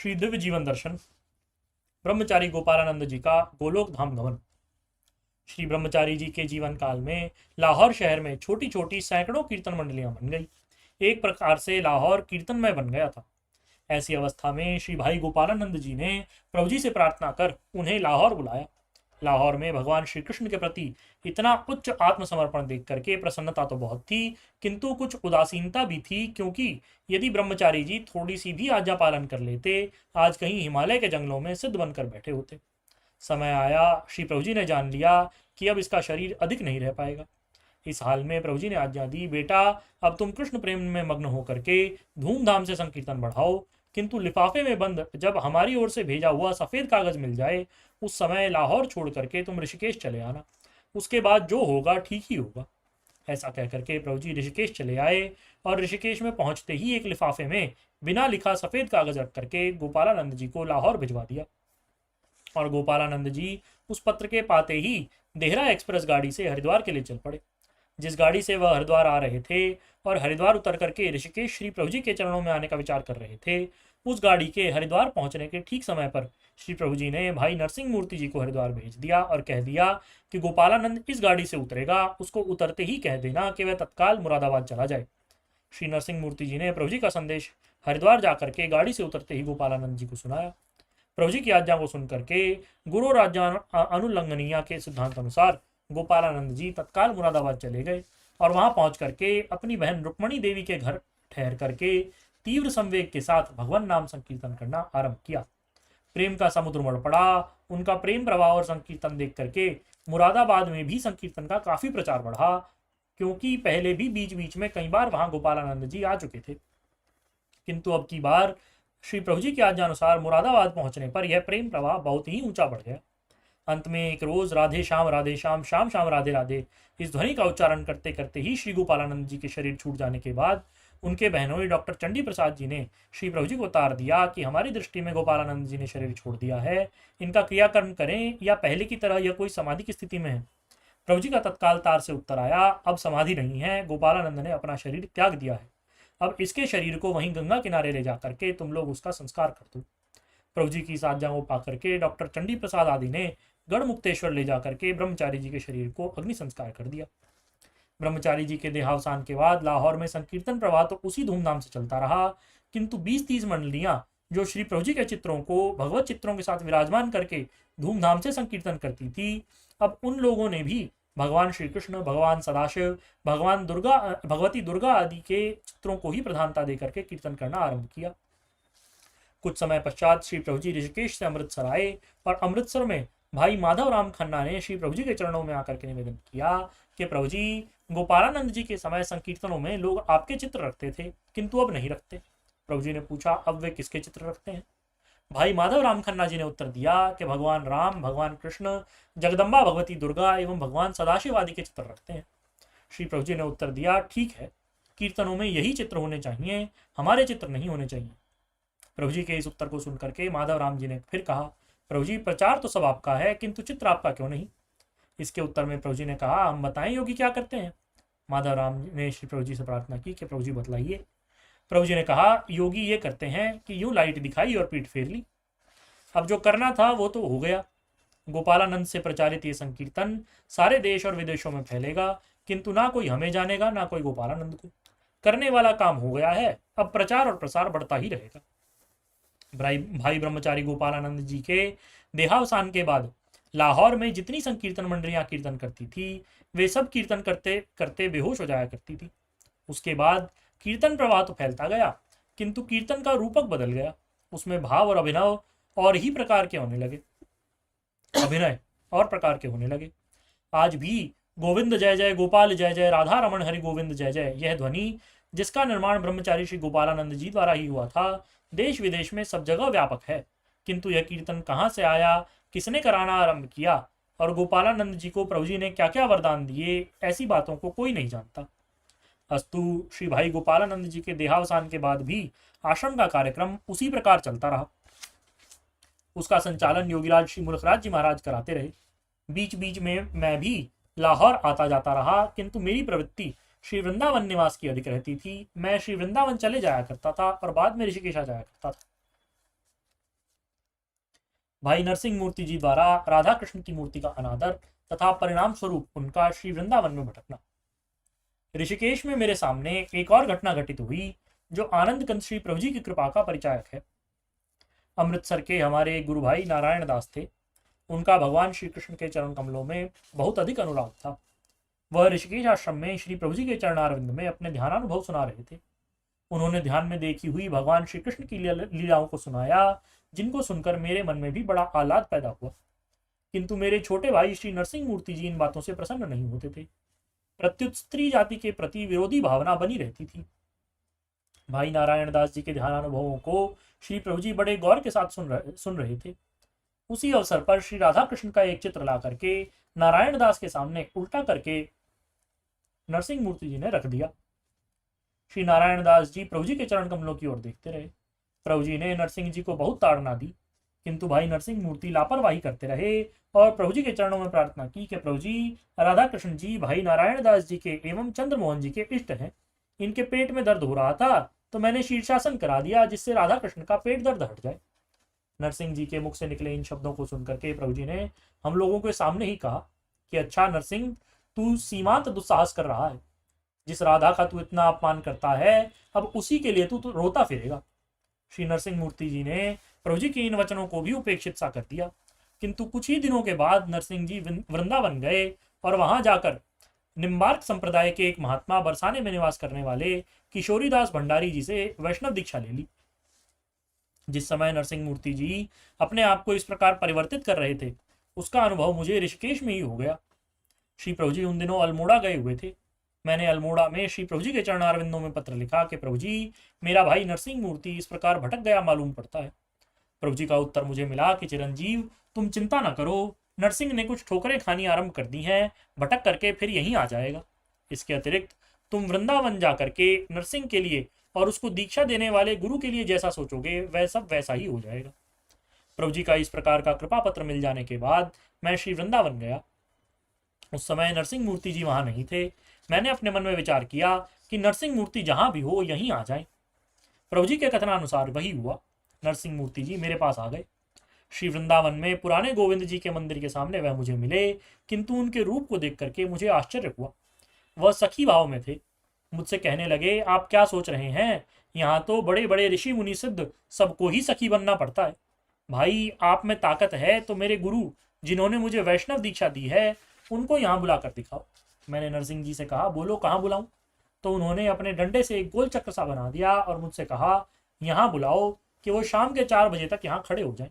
श्री दिव्य जीवन दर्शन ब्रह्मचारी गोपालानंद जी का गोलोक धाम गमन। श्री ब्रह्मचारी जी के जीवन काल में लाहौर शहर में छोटी छोटी सैकड़ों कीर्तन मंडलियां बन गई। एक प्रकार से लाहौर कीर्तनमय बन गया था। ऐसी अवस्था में श्री भाई गोपालानंद जी ने प्रभु जी से प्रार्थना कर उन्हें लाहौर बुलाया। लाहौर में भगवान श्री कृष्ण के प्रति इतना उच्च आत्मसमर्पण देख करके प्रसन्नता तो बहुत थी, किंतु कुछ उदासीनता भी थी, क्योंकि यदि ब्रह्मचारी जी थोड़ी सी भी आज्ञा पालन कर लेते, आज कहीं हिमालय के जंगलों में सिद्ध बनकर बैठे होते। समय आया, श्री प्रभु जी ने जान लिया कि अब इसका शरीर अधिक नहीं रह पाएगा। इस हाल में प्रभु जी ने आज्ञा दी, बेटा अब तुम कृष्ण प्रेम में मग्न होकर के धूमधाम से संकीर्तन बढ़ाओ, किंतु लिफाफे में बंद जब हमारी ओर से भेजा हुआ सफेद कागज मिल जाए, उस समय लाहौर छोड़ करके तुम ऋषिकेश चले आना। उसके बाद जो होगा ठीक ही होगा। ऐसा कह करके प्रभु जी ऋषिकेश चले आए और ऋषिकेश में पहुंचते ही एक लिफाफे में बिना लिखा सफेद कागज रख करके गोपालानंद जी को लाहौर भिजवा दिया। और गोपालानंद जी उस पत्र के पाते ही देहरा एक्सप्रेस गाड़ी से हरिद्वार के लिए चल पड़े। जिस गाड़ी से वह हरिद्वार आ रहे थे और हरिद्वार उतर करके ऋषिकेश श्री प्रभु जी के चरणों में आने का विचार कर रहे थे, उस गाड़ी के हरिद्वार पहुंचने के ठीक समय पर श्री प्रभु जी ने भाई नरसिंह मूर्ति जी को हरिद्वार भेज दिया और कह दिया कि गोपालानंद इस गाड़ी से उतरेगा, उसको उतरते ही कह देना कि वह तत्काल मुरादाबाद चला जाए। श्री नरसिंह मूर्ति जी ने प्रभु जी का संदेश हरिद्वार जाकर के गाड़ी से उतरते ही गोपालानंद जी को सुनाया। प्रभु जी की आज्ञा को सुन करके गुरु राज्य अनुल्लंघनीय के सिद्धांत अनुसार गोपालानंद जी तत्काल मुरादाबाद चले गए और वहां पहुंच करके अपनी बहन रुक्मणी देवी के घर ठहर करके तीव्र संवेग के साथ भगवान नाम संकीर्तन करना आरंभ किया। प्रेम का समुद्र उमड़ पड़ा। उनका प्रेम प्रवाह और संकीर्तन देख करके मुरादाबाद में भी संकीर्तन का काफी प्रचार बढ़ा, क्योंकि पहले भी बीच बीच में कई बार वहां गोपालानंद जी आ चुके थे, किंतु अब की बार श्री प्रभु जी की आज्ञा अनुसार मुरादाबाद पहुंचने पर यह प्रेम प्रवाह बहुत ही ऊंचा बढ़ गया। अंत में एक रोज राधे श्याम श्याम श्याम राधे राधे इस ध्वनि का उच्चारण करते करते ही श्री गोपालानंद जी के शरीर छूट जाने के बाद उनके बहनोई डॉक्टर चंडी प्रसाद जी ने श्री प्रभु जी को उतार दिया कि हमारी दृष्टि में गोपालानंद जी ने शरीर छोड़ दिया है, इनका क्रियाकर्म करें या पहले की तरह यह कोई समाधि की स्थिति में है। प्रभु जी का तत्काल तार से उत्तर आया, अब समाधि नहीं है, गोपालानंद ने अपना शरीर त्याग दिया है। अब इसके शरीर को वहीं गंगा किनारे ले जाकर के तुम लोग उसका संस्कार कर दो। प्रभु जी की इस आज्ञा को पाकर के डॉक्टर चंडी प्रसाद आदि ने गढ़मुक्तेश्वर ले जाकर के ब्रह्मचारी जी के शरीर को अग्नि संस्कार कर दिया। ब्रह्मचारी जी के देहावसान के बाद लाहौर में संकीर्तन प्रवाह तो उसी धूमधाम से चलता रहा, किंतु 20-30 मंडलियां जो श्री प्रभु जी के चित्रों को भगवत चित्रों के साथ विराजमान करके धूमधाम से संकीर्तन करती थी, अब उन लोगों ने भी भगवान श्री कृष्ण, भगवान सदाशिव, भगवान दुर्गा, भगवती दुर्गा आदि के चित्रों को ही प्रधानता देकर के कीर्तन करना आरंभ किया। कुछ समय पश्चात श्री प्रभु जी ऋषिकेश से अमृतसर आए और अमृतसर में भाई माधव राम खन्ना ने श्री प्रभु जी के चरणों में आकर के निवेदन किया कि प्रभु जी, गोपालानंद जी के समय संकीर्तनों में लोग आपके चित्र रखते थे, किंतु अब नहीं रखते। प्रभु जी ने पूछा, अब वे किसके चित्र रखते हैं? भाई माधव राम खन्ना जी ने उत्तर दिया कि भगवान राम, भगवान कृष्ण, जगदम्बा भगवती दुर्गा एवं भगवान सदाशिव आदि के चित्र रखते हैं। श्री प्रभु जी ने उत्तर दिया, ठीक है, कीर्तनों में यही चित्र होने चाहिए, हमारे चित्र नहीं होने चाहिए। प्रभु जी के इस उत्तर को सुनकर के माधव राम जी ने फिर कहा, प्रभु जी, प्रचार तो सब आपका है, किंतु चित्र आपका क्यों नहीं? इसके उत्तर में प्रभु जी ने कहा, हम बताएं योगी क्या करते हैं? माधव राम ने श्री प्रभु जी से प्रार्थना की कि प्रभु जी बतलाइए। प्रभु जी ने कहा, योगी ये करते हैं कि यूं लाइट दिखाई और पीठ फेर ली। अब जो करना था वो तो हो गया। गोपालानंद से प्रचारित ये संकीर्तन सारे देश और विदेशों में फैलेगा, किंतु ना कोई हमें जानेगा ना कोई गोपालानंद को। करने वाला काम हो गया है, अब प्रचार और प्रसार बढ़ता ही रहेगा। भाई ब्रह्मचारी गोपालानंद जी के देहावसान के बाद लाहौर में जितनी संकीर्तन मंडलियां कीर्तन करती थी, वे सब कीर्तन करते करते बेहोश हो जाया करती थी। उसके बाद कीर्तन प्रवाह तो फैलता गया, किंतु कीर्तन का रूपक बदल गया। उसमें भाव और अभिनव और ही प्रकार के होने लगे, अभिनय और प्रकार के होने लगे। आज भी गोविंद जय जय, गोपाल जय जय, राधा रमण हरि गोविंद जय जय, यह ध्वनि जिसका निर्माण ब्रह्मचारी श्री गोपालानंद जी द्वारा ही हुआ था, देश विदेश में सब जगह व्यापक है। किंतु यह कीर्तन कहाँ से आया, किसने कराना आरंभ किया और गोपालानंद जी को प्रभु जी ने क्या क्या वरदान दिए, ऐसी बातों को कोई नहीं जानता। अस्तु श्री भाई गोपालानंद जी के देहावसान के बाद भी आश्रम का कार्यक्रम उसी प्रकार चलता रहा। उसका संचालन योगीराज श्री मुल्खराज जी महाराज कराते रहे। बीच बीच में मैं भी लाहौर आता जाता रहा, किंतु मेरी प्रवृत्ति श्री वृंदावन निवास की अधिक रहती थी। मैं श्री वृंदावन चले जाया करता था और बाद में ऋषिकेश आ जाया करता था। भाई नरसिंह मूर्ति जी द्वारा राधा कृष्ण की मूर्ति का अनादर तथा परिणाम स्वरूप उनका श्री वृंदावन में भटकना। ऋषिकेश में मेरे सामने एक और घटना घटित हुई जो आनंद कंद श्री प्रभु जी की कृपा का परिचायक है। अमृतसर के हमारे गुरु भाई नारायण दास थे। उनका भगवान श्री कृष्ण के चरण कमलों में बहुत अधिक अनुराग था। वह ऋषिकेश आश्रम में श्री प्रभु जी के चरणारविंद में अपने ध्यानानुभव सुना रहे थे। उन्होंने ध्यान में देखी हुई भगवान श्री कृष्ण की लीलाओं को सुनाया, जिनको सुनकर मेरे मन में भी बड़ा आह्लाद पैदा हुआ। किंतु मेरे छोटे भाई श्री नरसिंह मूर्ति जी इन बातों से प्रसन्न नहीं होते थे। प्रत्युत स्त्री जाति के प्रति विरोधी भावना बनी रहती थी। भाई नारायण दास जी के ध्यानानुभवों को श्री प्रभु जी बड़े गौर के साथ सुन रहे थे। उसी अवसर पर श्री राधा कृष्ण का एक चित्र ला करके नारायण दास के सामने उल्टा करके नरसिंह मूर्ति जी ने रख दिया। श्री नारायण दास जी प्रभु जी के चरण कमलों की ओर देखते रहे। प्रभु जी ने नरसिंह जी को बहुत ताड़ना दी, किंतु भाई नरसिंह मूर्ति लापरवाही करते रहे और प्रभु जी के चरणों में प्रार्थना की कि प्रभु जी, राधा कृष्ण जी भाई नारायण दास जी के एवं चंद्रमोहन जी के इष्ट हैं। इनके पेट में दर्द हो रहा था तो मैंने शीर्षासन करा दिया, जिससे राधा कृष्ण का पेट दर्द हट जाए। नरसिंह जी के मुख से निकले इन शब्दों को सुनकर के प्रभु जी ने हम लोगों के सामने ही कहा कि अच्छा नरसिंह, तू सीमांत दुस्साहस कर रहा है। जिस राधा का तू इतना अपमान करता है, अब उसी के लिए तू रोता फिरेगा। श्री नरसिंह मूर्ति जी ने प्रभु जी के इन वचनों को भी उपेक्षित सा कर दिया। किंतु कुछ ही दिनों के बाद नरसिंह जी वृंदावन गए और वहां जाकर निम्बार्क संप्रदाय के एक महात्मा बरसाने में निवास करने वाले किशोरीदास भंडारी जी से वैष्णव दीक्षा ले ली। जिस समय नरसिंह मूर्ति जी अपने आप को इस प्रकार परिवर्तित कर रहे थे, उसका अनुभव मुझे ऋषिकेश में ही हो गया। श्री प्रभु जी उन दिनों अल्मोड़ा गए हुए थे। मैंने अल्मोड़ा में श्री प्रभु जी के चरणारविंदों में पत्र लिखा कि प्रभु जी, मेरा भाई नरसिंह मूर्ति इस प्रकार भटक गया मालूम पड़ता है। प्रभु जी का उत्तर मुझे मिला कि चिरंजीव, तुम चिंता न करो, नरसिंह ने कुछ ठोकरें खानी आरंभ कर दी हैं, भटक करके फिर यहीं आ जाएगा। इसके अतिरिक्त तुम वृंदावन जा करके नरसिंह के लिए और उसको दीक्षा देने वाले गुरु के लिए जैसा सोचोगे वह सब वैसा ही हो जाएगा। प्रभु जी का इस प्रकार का कृपा पत्र मिल जाने के बाद मैं श्री वृंदावन गया। उस समय नरसिंह मूर्ति जी वहां नहीं थे। मैंने अपने मन में विचार किया कि नरसिंह मूर्ति जहां भी हो यहीं आ जाए। प्रभु जी के कथनानुसार वही हुआ। नरसिंह मूर्ति जी मेरे पास आ गए। श्री वृंदावन में पुराने गोविंद जी के मंदिर के सामने वह मुझे मिले, किंतु उनके रूप को देख करके मुझे आश्चर्य हुआ। वह सखी भाव में थे। मुझसे कहने लगे, आप क्या सोच रहे हैं, यहाँ तो बड़े बड़े ऋषि मुनि सिद्ध सबको ही सखी बनना पड़ता है। भाई, आप में ताकत है तो मेरे गुरु जिन्होंने मुझे वैष्णव दीक्षा दी है उनको यहाँ बुला कर दिखाओ। मैंने नरसिंह जी से कहा, बोलो कहाँ बुलाऊं? तो उन्होंने अपने डंडे से एक गोल चक्र सा बना दिया और मुझसे कहा, यहाँ बुलाओ कि वो शाम के 4 बजे तक यहाँ खड़े हो जाएं।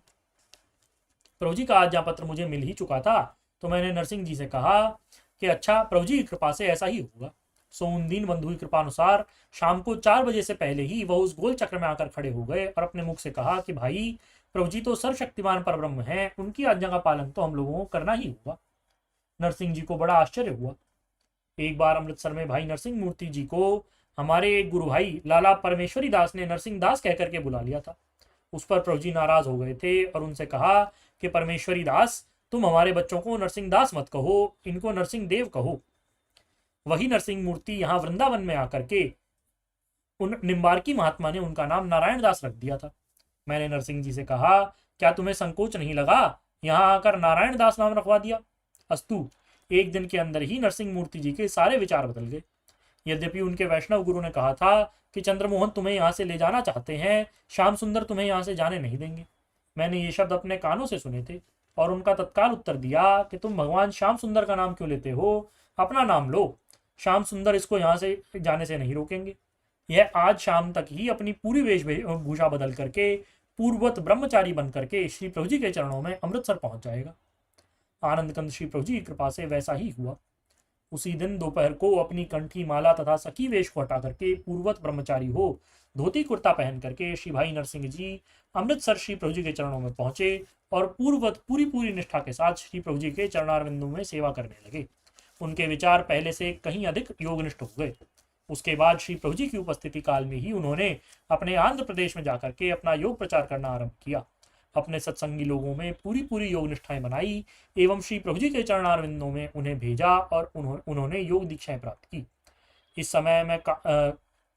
प्रभु जी का आज्ञा पत्र मुझे मिल ही चुका था, तो मैंने नरसिंह जी से कहा कि अच्छा, प्रभु जी की कृपा से ऐसा ही होगा। सो उन दीन बंधु की कृपा अनुसार शाम को 4 बजे से पहले ही वह उस गोल चक्र में आकर खड़े हो गए और अपने मुख से कहा कि भाई, प्रभु जी तो सर्वशक्तिमान परब्रह्म हैं, उनकी आज्ञा का पालन तो हम लोगों को करना ही होगा। नरसिंह जी को बड़ा आश्चर्य हुआ। एक बार अमृतसर में भाई नरसिंह मूर्ति जी को हमारे एक गुरु भाई लाला परमेश्वरी दास ने नरसिंह दास कह करके बुला लिया था। उस पर प्रभु जी नाराज हो गए थे और उनसे कहा कि परमेश्वरी दास, तुम हमारे बच्चों को नरसिंह दास मत कहो, इनको नरसिंह देव कहो। वही नरसिंह मूर्ति यहाँ वृंदावन में आकर के उन निम्बार्की महात्मा ने उनका नाम नारायण दास रख दिया था। मैंने नरसिंह जी से कहा, क्या तुम्हें संकोच नहीं लगा यहाँ आकर नारायण दास नाम रखवा दिया? अस्तु, एक दिन के अंदर ही नरसिंह मूर्ति जी के सारे विचार बदल गए। यद्यपि उनके वैष्णव गुरु ने कहा था कि चंद्रमोहन तुम्हें यहाँ से ले जाना चाहते हैं, श्याम सुंदर तुम्हें यहाँ से जाने नहीं देंगे। मैंने ये शब्द अपने कानों से सुने थे और उनका तत्काल उत्तर दिया कि तुम भगवान श्याम सुंदर का नाम क्यों लेते हो, अपना नाम लो। श्याम सुंदर इसको यहाँ से जाने से नहीं रोकेंगे। यह आज शाम तक ही अपनी पूरी वेशभूषा बदल करके पूर्ववत ब्रह्मचारी बन करके श्री प्रभु जी के चरणों में अमृतसर पहुंच जाएगा। आनंद कंद श्री प्रभु जी की कृपा से वैसा ही हुआ। उसी दिन दोपहर को अपनी कंठी माला तथा सखी वेश को हटा करके पूर्ववत ब्रह्मचारी हो धोती कुर्ता पहन करके श्री भाई नरसिंह जी अमृतसर श्री प्रभु जी के चरणों में पहुंचे और पूर्ववत पूरी निष्ठा के साथ श्री प्रभु जी के चरणारविंदों में सेवा करने लगे। उनके विचार पहले से कहीं अधिक योगनिष्ठ हो गए। उसके बाद श्री प्रभु जी की उपस्थिति काल में ही उन्होंने अपने आंध्र प्रदेश में जाकर के अपना योग प्रचार करना आरंभ किया। अपने सत्संगी लोगों में पूरी योग निष्ठाएं बनाई एवं श्री प्रभु जी के चरणारविंदों में उन्हें भेजा और उन्होंने योग दीक्षाएं प्राप्त की। इस समय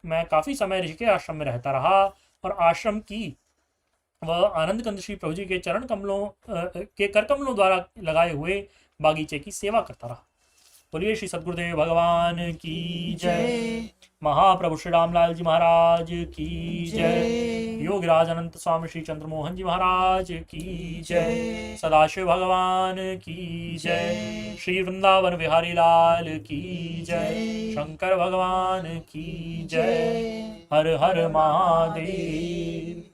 मैं काफी समय ऋषिकेश आश्रम में रहता रहा और आश्रम की वह आनंद कंद श्री प्रभु जी के चरण कमलों के कर कमलों द्वारा लगाए हुए बागीचे की सेवा करता रहा। बोलिए श्री सद्गुरुदेव भगवान की जय। महाप्रभु श्री रामलाल जी महाराज की जय। योगराज अनंत स्वामी श्री चंद्रमोहन जी महाराज की जय। सदाशिव भगवान की जय। श्री वृंदावन बिहारी लाल की जय। शंकर भगवान की जय। हर हर महादेव।